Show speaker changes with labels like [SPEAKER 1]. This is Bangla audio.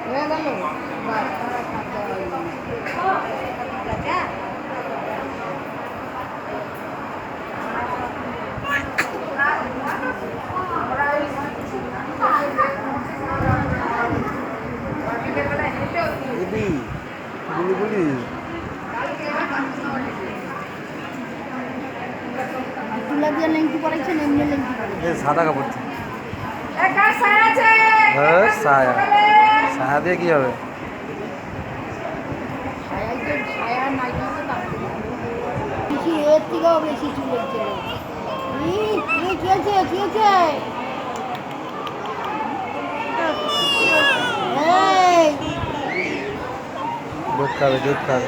[SPEAKER 1] হয়ে গেল
[SPEAKER 2] সাদা কাপড় ছায়া ছায়া দিয়ে কি হবে?
[SPEAKER 1] এর থেকেও বেশি চুলের ছেলে
[SPEAKER 2] দুধ খাবে দুধ খাবে।